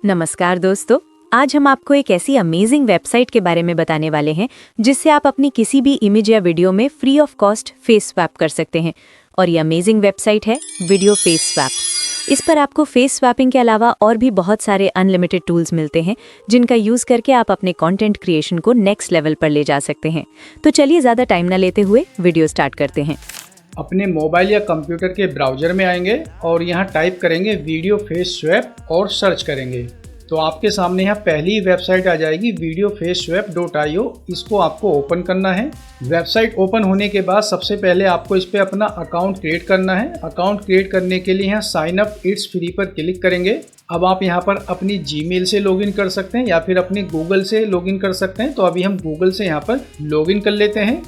नमस्कार दोस्तों, आज हम आपको एक ऐसी अमेजिंग वेबसाइट के बारे में बताने वाले हैं जिससे आप अपनी किसी भी इमेज या वीडियो में free of cost face swap कर सकते हैं। और ये अमेजिंग वेबसाइट है वीडियो फेस स्वैप। इस पर आपको फेस स्वैपिंग के अलावा और भी बहुत सारे अनलिमिटेड टूल्स मिलते हैं जिनका यूज़ करके आप अपने कंटेंट क्रिएशन को नेक्स्ट लेवल पर ले जा सकते हैं। तो चलिए ज़्यादा टाइम न लेते हुए वीडियो स्टार्ट करते हैं। अपने मोबाइल या कंप्यूटर के ब्राउज़र में आएंगे और यहाँ टाइप करेंगे वीडियो फेस स्वैप और सर्च करेंगे तो आपके सामने यहाँ पहली वेबसाइट आ जाएगी videofaceswap.io। इसको आपको ओपन करना है। वेबसाइट ओपन होने के बाद सबसे पहले आपको इस पर अपना अकाउंट क्रिएट करना है। अकाउंट क्रिएट करने के लिए यहाँ साइन अप इट्स फ्री पर क्लिक करेंगे। अब आप यहाँ पर अपनी जीमेल से लॉगिन कर सकते हैं या फिर अपने गूगल से लॉगिन कर सकते हैं। तो अभी हम गूगल से यहाँ पर लॉगिन कर लेते हैं।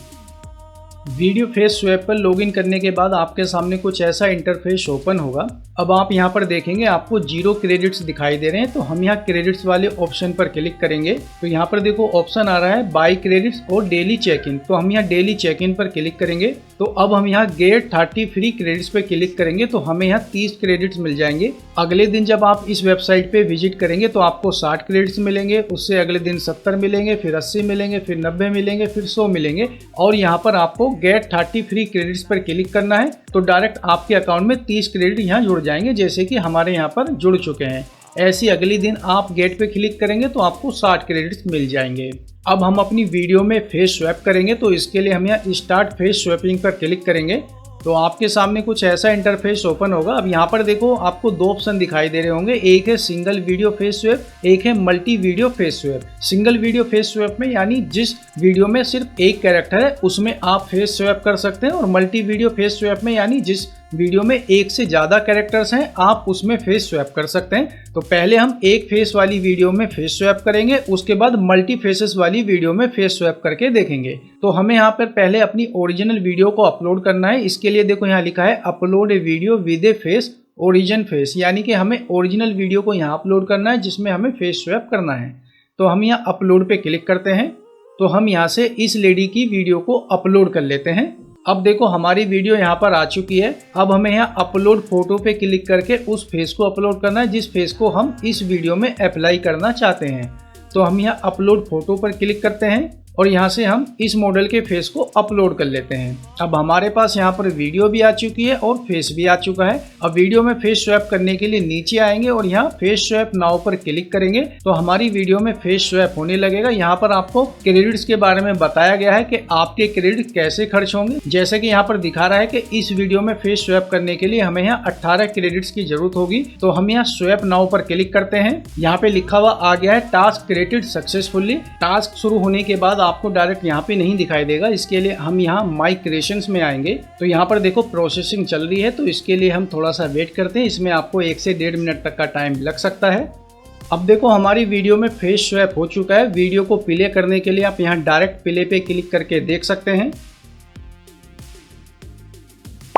वीडियो फेस स्वैप पर लॉगिन करने के बाद आपके सामने कुछ ऐसा इंटरफेस ओपन होगा। अब आप यहाँ पर देखेंगे आपको 0 क्रेडिट्स दिखाई दे रहे हैं। तो हम यहाँ क्रेडिट्स वाले ऑप्शन पर क्लिक करेंगे तो यहाँ पर देखो ऑप्शन आ रहा है बाय क्रेडिट्स और डेली चेक इन। तो हम यहाँ डेली चेक इन पर क्लिक करेंगे। तो अब हम यहाँ गेट 30 फ्री क्रेडिट्स पर क्लिक करेंगे तो हमें यहाँ 30 क्रेडिट्स मिल जाएंगे। अगले दिन जब आप इस वेबसाइट पे विजिट करेंगे तो आपको 60 क्रेडिट्स मिलेंगे। उससे अगले दिन 70 मिलेंगे, फिर 80 मिलेंगे, फिर 90 मिलेंगे, फिर 100 मिलेंगे। और यहाँ पर आपको गेट 30 फ्री क्रेडिट्स पर क्लिक करना है तो डायरेक्ट आपके अकाउंट में 30 क्रेडिट यहाँ जुड़ जाएंगे, जैसे कि हमारे यहाँ पर जुड़ चुके हैं। ऐसे अगले दिन आप गेट पे क्लिक करेंगे तो आपको 60 क्रेडिट्स मिल जाएंगे। अब हम अपनी वीडियो में फेस स्वैप करेंगे तो इसके लिए हम यहाँ स्टार्ट फेस स्वैपिंग पर क्लिक करेंगे तो आपके सामने कुछ ऐसा इंटरफेस ओपन होगा। अब यहाँ पर देखो आपको 2 ऑप्शन दिखाई दे रहे होंगे, एक है सिंगल वीडियो फेस स्वैप, एक है multi video face swap. Single video face swap में यानी जिस वीडियो में सिर्फ एक कैरेक्टर है उसमें आप फेस स्वैप कर सकते हैं, और मल्टी वीडियो फेस स्वैप में यानी जिस वीडियो में एक से ज़्यादा कैरेक्टर्स हैं आप उसमें फेस स्वैप कर सकते हैं। तो पहले हम एक फेस वाली वीडियो में फेस स्वैप करेंगे, उसके बाद मल्टी फेसेस वाली वीडियो में फेस स्वैप करके देखेंगे। तो हमें यहाँ पर पहले अपनी ओरिजिनल वीडियो को अपलोड करना है। इसके लिए देखो यहाँ लिखा है upload A video with A face origin face, यानी कि हमें ओरिजिनल वीडियो को यहाँ अपलोड करना है जिसमें हमें फेस स्वैप करना है। तो हम यहाँ अपलोड पे क्लिक करते हैं तो हम यहाँ से इस लेडी की वीडियो को अपलोड कर लेते हैं। अब देखो हमारी वीडियो यहाँ पर आ चुकी है। अब हमें यहाँ अपलोड फोटो पे क्लिक करके उस फेस को अपलोड करना है जिस फेस को हम इस वीडियो में अप्लाई करना चाहते हैं। तो हम यहाँ अपलोड फोटो पर क्लिक करते हैं और यहाँ से हम इस मॉडल के फेस को अपलोड कर लेते हैं। अब हमारे पास यहाँ पर वीडियो भी आ चुकी है और फेस भी आ चुका है। अब वीडियो में फेस स्वैप करने के लिए नीचे आएंगे और यहाँ फेस स्वैप नाउ पर क्लिक करेंगे तो हमारी वीडियो में फेस स्वैप होने लगेगा। यहाँ पर आपको क्रेडिट्स के बारे में बताया गया है कि आपके क्रेडिट कैसे खर्च होंगे। जैसे कि यहाँ पर दिखा रहा है कि इस वीडियो में फेस स्वैप करने के लिए हमें यहाँ 18 क्रेडिट्स की जरूरत होगी। तो हम यहाँ स्वैप नाउ पर क्लिक करते हैं। यहाँ पे लिखा हुआ आ गया है टास्क क्रिएटेड सक्सेसफुली। टास्क शुरू होने के बाद आपको डायरेक्ट यहाँ पे नहीं दिखाई देगा। इसके लिए हम यहाँ माई क्रिएशंस में आएंगे तो यहाँ पर देखो प्रोसेसिंग चल रही है, तो इसके लिए हम थोड़ा सा वेट करते हैं। इसमें आपको 1 से 1.5 मिनट तक का टाइम लग सकता है। अब देखो हमारी वीडियो में फेस स्वैप हो चुका है। वीडियो को प्ले करने के लिए आप यहाँ डायरेक्ट प्ले पे क्लिक करके देख सकते हैं।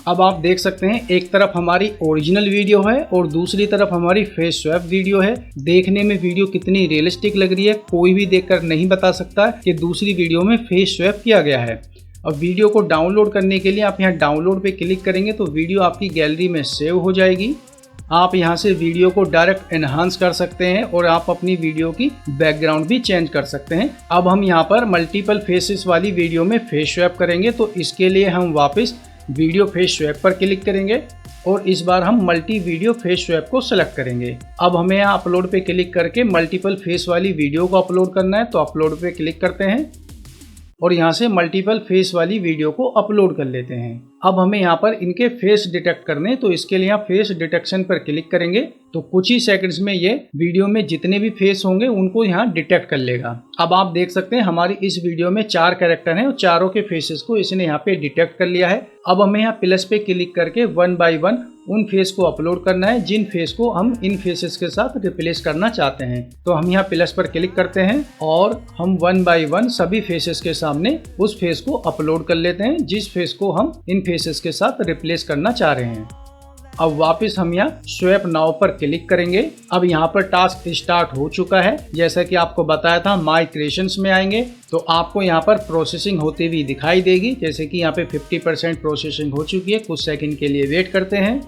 अब आप देख सकते हैं एक तरफ हमारी ओरिजिनल वीडियो है और दूसरी तरफ हमारी फेस स्वैप वीडियो है। देखने में वीडियो कितनी रियलिस्टिक लग रही है कोई भी देखकर नहीं बता सकता कि दूसरी वीडियो में फेस स्वैप किया गया है। अब वीडियो को डाउनलोड करने के लिए आप यहाँ डाउनलोड पे क्लिक करेंगे तो वीडियो आपकी गैलरी में सेव हो जाएगी। आप यहाँ से वीडियो को डायरेक्ट एनहांस कर सकते हैं और आप अपनी वीडियो की बैकग्राउंड भी चेंज कर सकते हैं। अब हम यहाँ पर मल्टीपल फेसेस वाली वीडियो में फेस स्वैप करेंगे तो इसके लिए हम वापस वीडियो फेस स्वैप पर क्लिक करेंगे और इस बार हम मल्टी वीडियो फेस स्वैप को सिलेक्ट करेंगे। अब हमें यहाँ अपलोड पे क्लिक करके मल्टीपल फेस वाली वीडियो को अपलोड करना है तो अपलोड पे क्लिक करते हैं और यहाँ से मल्टीपल फेस वाली वीडियो को अपलोड कर लेते हैं। अब हमें यहाँ पर इनके फेस डिटेक्ट करने, तो इसके लिए यहाँ फेस डिटेक्शन पर क्लिक करेंगे तो कुछ ही सेकंड्स में ये वीडियो में जितने भी फेस होंगे उनको यहाँ डिटेक्ट कर लेगा। अब आप देख सकते हैं हमारी इस वीडियो में 4 कैरेक्टर हैं और चारों के फेसेस को इसने यहाँ पे डिटेक्ट कर लिया है। अब हमें यहाँ प्लस पे क्लिक करके 1 बाय 1 उन फेस को अपलोड करना है जिन फेस को हम इन फेसेस के साथ रिप्लेस करना चाहते हैं। तो हम यहाँ प्लस पर क्लिक करते हैं और हम 1 बाय 1 सभी फेसेस के सामने उस फेस को अपलोड कर लेते हैं जिस फेस को हम इन फेसेस के साथ रिप्लेस करना चाह रहे हैं। अब वापस हम यहाँ स्वैप नाउ पर क्लिक करेंगे। अब यहाँ पर टास्क स्टार्ट हो चुका है। जैसा कि आपको बताया था माई क्रिएशंस में आएंगे तो आपको यहाँ पर प्रोसेसिंग होती हुई दिखाई देगी। जैसे कि यहाँ पे 50% प्रोसेसिंग हो चुकी है। कुछ सेकंड के लिए वेट करते हैं।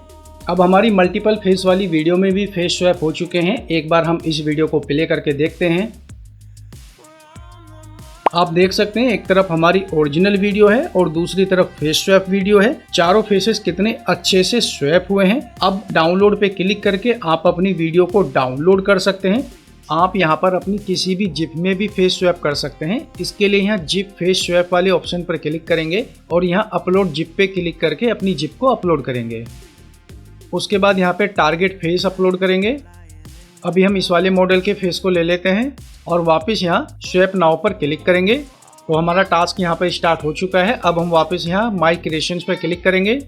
अब हमारी मल्टीपल फेस वाली वीडियो में भी फेस स्वैप हो चुके हैं। एक बार हम इस वीडियो को प्ले करके देखते हैं। आप देख सकते हैं एक तरफ हमारी ओरिजिनल वीडियो है और दूसरी तरफ फेस स्वैप वीडियो है। चारों फेसेस कितने अच्छे से स्वैप हुए हैं। अब डाउनलोड पे क्लिक करके आप अपनी वीडियो को डाउनलोड कर सकते हैं। आप यहाँ पर अपनी किसी भी जिप में भी फेस स्वैप कर सकते हैं। इसके लिए यहाँ जिप फेस स्वैप वाले ऑप्शन पर क्लिक करेंगे और यहाँ अपलोड जिप पे क्लिक करके अपनी जिप को अपलोड करेंगे। उसके बाद यहाँ पे टारगेट फेस अपलोड करेंगे। अभी हम इस वाले मॉडल के फेस को ले लेते हैं और वापस यहाँ स्वैप नाउ पर क्लिक करेंगे। तो हमारा टास्क यहाँ पर स्टार्ट हो चुका है। अब हम वापस यहाँ माई क्रिएशंस पर क्लिक करेंगे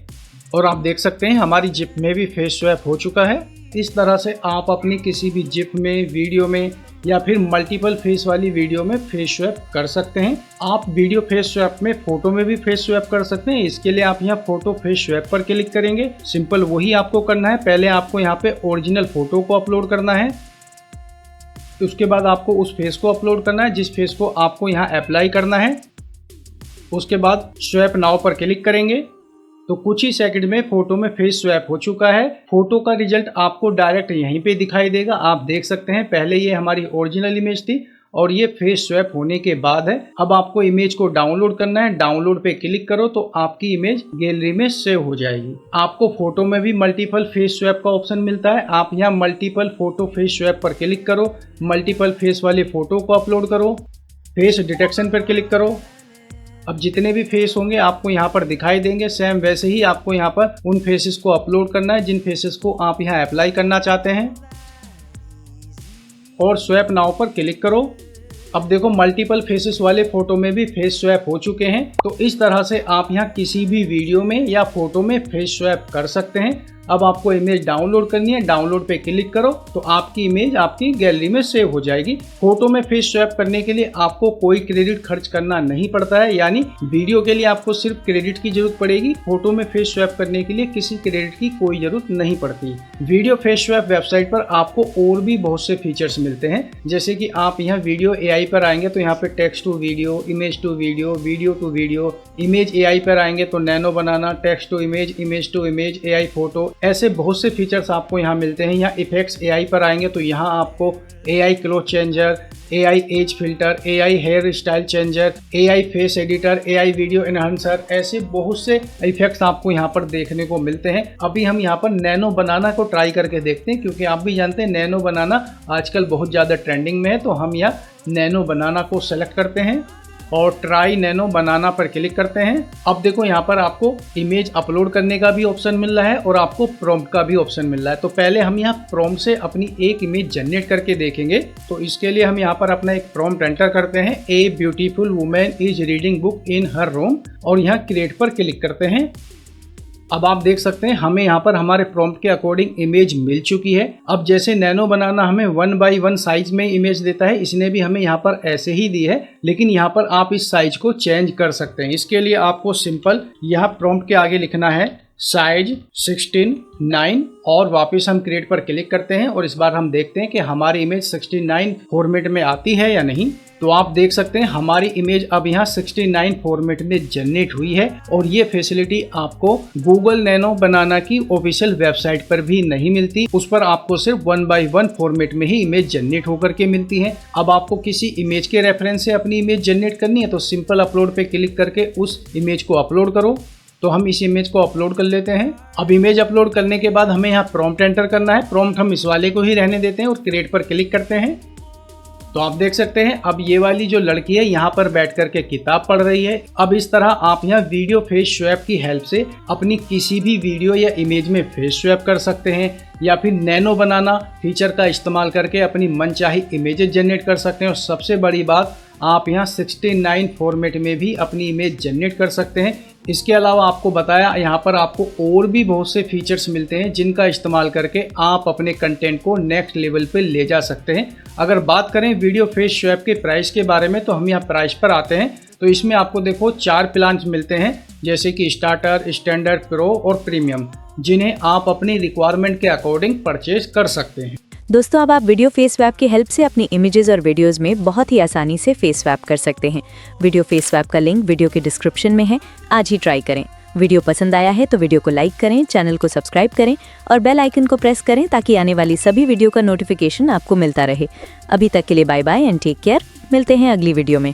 और आप देख सकते हैं हमारी जिप में भी फेस स्वैप हो चुका है। इस तरह से आप अपनी किसी भी जिप में, वीडियो में या फिर मल्टीपल फेस वाली वीडियो में फेस स्वैप कर सकते हैं। आप वीडियो फेस स्वैप में फोटो में भी फेस स्वैप कर सकते हैं। इसके लिए आप यहाँ फोटो फेस स्वैप पर क्लिक करेंगे। सिंपल वही आपको करना है। पहले आपको यहाँ पे ओरिजिनल फोटो को अपलोड करना है। उसके बाद आपको उस फेस को अपलोड करना है जिस फेस को आपको यहाँ अप्लाई करना है। उसके बाद स्वैप नाउ पर क्लिक करेंगे तो कुछ ही सेकंड में फोटो में फेस स्वैप हो चुका है। फोटो का रिजल्ट आपको डायरेक्ट यहीं पे दिखाई देगा। आप देख सकते हैं पहले ये हमारी ओरिजिनल इमेज थी और ये फेस स्वैप होने के बाद है। अब आपको इमेज को डाउनलोड करना है। डाउनलोड पे क्लिक करो तो आपकी इमेज गैलरी में सेव हो जाएगी। आपको फोटो में भी मल्टीपल फेस स्वैप का ऑप्शन मिलता है। आप यहाँ मल्टीपल फोटो फेस स्वैप पर क्लिक करो, मल्टीपल फेस वाले फोटो को अपलोड करो, फेस डिटेक्शन पर क्लिक करो। अब जितने भी फेस होंगे आपको यहाँ पर दिखाई देंगे। सेम वैसे ही आपको यहाँ पर उन फेसेस को अपलोड करना है जिन फेसेस को आप यहाँ अप्लाई करना चाहते हैं और स्वैप नाउ पर क्लिक करो। अब देखो मल्टीपल फेसेस वाले फोटो में भी फेस स्वैप हो चुके हैं। तो इस तरह से आप यहाँ किसी भी वीडियो में या फोटो में फेस स्वैप कर सकते हैं। अब आपको इमेज डाउनलोड करनी है। डाउनलोड पे क्लिक करो तो आपकी इमेज आपकी गैलरी में सेव हो जाएगी। फोटो में फेस स्वैप करने के लिए आपको कोई क्रेडिट खर्च करना नहीं पड़ता है, यानी वीडियो के लिए आपको सिर्फ क्रेडिट की जरूरत पड़ेगी। फोटो में फेस स्वैप करने के लिए किसी क्रेडिट की कोई जरूरत नहीं पड़ती। वीडियो फेस स्वैप वेबसाइट पर आपको और भी बहुत से फीचर्स मिलते हैं, जैसे कि आप यहाँ वीडियो AI पर आएंगे तो यहाँ पे text to video, image to video, video to video. Image AI पर आएंगे तो nano banana, text to image, image to image, AI photo, ऐसे बहुत से फीचर्स आपको यहाँ मिलते हैं। यहाँ इफेक्ट्स AI पर आएंगे तो यहाँ आपको AI cloth changer, AI age filter, AI hairstyle changer, AI face editor, AI video enhancer, ऐसे बहुत से इफेक्ट्स आपको यहाँ पर देखने को मिलते हैं। अभी हम यहाँ पर नैनो बनाना को ट्राई करके देखते हैं, क्योंकि आप भी जानते हैं नैनो बनाना आजकल बहुत ज़्यादा ट्रेंडिंग में है। तो हम यहाँ नैनो बनाना को सेलेक्ट करते हैं और ट्राई नैनो बनाना पर क्लिक करते हैं। अब देखो यहाँ पर आपको इमेज अपलोड करने का भी ऑप्शन मिल रहा है और आपको प्रॉम्प्ट का भी ऑप्शन मिल रहा है। तो पहले हम यहाँ प्रॉम्प्ट से अपनी एक इमेज जनरेट करके देखेंगे। तो इसके लिए हम यहाँ पर अपना एक प्रॉम्प्ट एंटर करते हैं। A beautiful women is reading book in her room और यहाँ क्रिएट पर क्लिक करते हैं। अब आप देख सकते हैं हमें यहाँ पर हमारे प्रॉम्प्ट के अकॉर्डिंग इमेज मिल चुकी है। अब जैसे नैनो बनाना हमें 1:1 साइज में इमेज देता है, इसने भी हमें यहाँ पर ऐसे ही दी है, लेकिन यहाँ पर आप इस साइज को चेंज कर सकते हैं। इसके लिए आपको सिंपल यहाँ प्रॉम्प्ट के आगे लिखना है साइज 16:9 और वापस हम क्रिएट पर क्लिक करते हैं और इस बार हम देखते हैं कि हमारी इमेज 16:9 फॉर्मेट में आती है या नहीं। तो आप देख सकते हैं हमारी इमेज अब यहाँ 16:9 फॉर्मेट में जनरेट हुई है और ये फैसिलिटी आपको गूगल नैनो बनाना की ऑफिशियल वेबसाइट पर भी नहीं मिलती। उस पर आपको सिर्फ 1:1 फॉर्मेट में ही इमेज जनरेट होकर के मिलती है। अब आपको किसी इमेज के रेफरेंस से अपनी इमेज जनरेट करनी है तो सिंपल अपलोड पे क्लिक करके उस इमेज को अपलोड करो। तो हम इस इमेज को अपलोड कर लेते हैं। अब इमेज अपलोड करने के बाद हमें यहाँ प्रॉम्प्ट एंटर करना है। प्रॉम्प्ट हम इस वाले को ही रहने देते हैं और क्रिएट पर क्लिक करते हैं। तो आप देख सकते हैं अब ये वाली जो लड़की है यहाँ पर बैठ करके किताब पढ़ रही है। अब इस तरह आप यहाँ वीडियो फेस स्वैप की हेल्प से अपनी किसी भी वीडियो या इमेज में फेस स्वैप कर सकते हैं, या फिर नैनो बनाना फीचर का इस्तेमाल करके अपनी मनचाही इमेजेस जनरेट कर सकते हैं। और सबसे बड़ी बात, आप यहाँ 16:9 फॉर्मेट में भी अपनी इमेज जनरेट कर सकते हैं। इसके अलावा आपको बताया यहाँ पर आपको और भी बहुत से फीचर्स मिलते हैं जिनका इस्तेमाल करके आप अपने कंटेंट को नेक्स्ट लेवल पे ले जा सकते हैं। अगर बात करें वीडियो फेस स्वैप के प्राइस के बारे में तो हम यहाँ प्राइस पर आते हैं। तो इसमें आपको देखो 4 प्लान्स मिलते हैं, जैसे कि स्टार्टर, स्टैंडर्ड, प्रो और प्रीमियम, जिन्हें आप अपनी रिक्वायरमेंट के अकॉर्डिंग परचेज कर सकते हैं। दोस्तों, अब आप वीडियो फेस स्वैप की हेल्प से अपनी इमेजेस और वीडियोस में बहुत ही आसानी से फेस स्वैप कर सकते हैं। वीडियो फेस स्वैप का लिंक वीडियो के डिस्क्रिप्शन में है, आज ही ट्राई करें। वीडियो पसंद आया है तो वीडियो को लाइक करें, चैनल को सब्सक्राइब करें और बेल आइकन को प्रेस करें ताकि आने वाली सभी वीडियो का नोटिफिकेशन आपको मिलता रहे। अभी तक के लिए bye bye and take care. मिलते हैं अगली वीडियो में।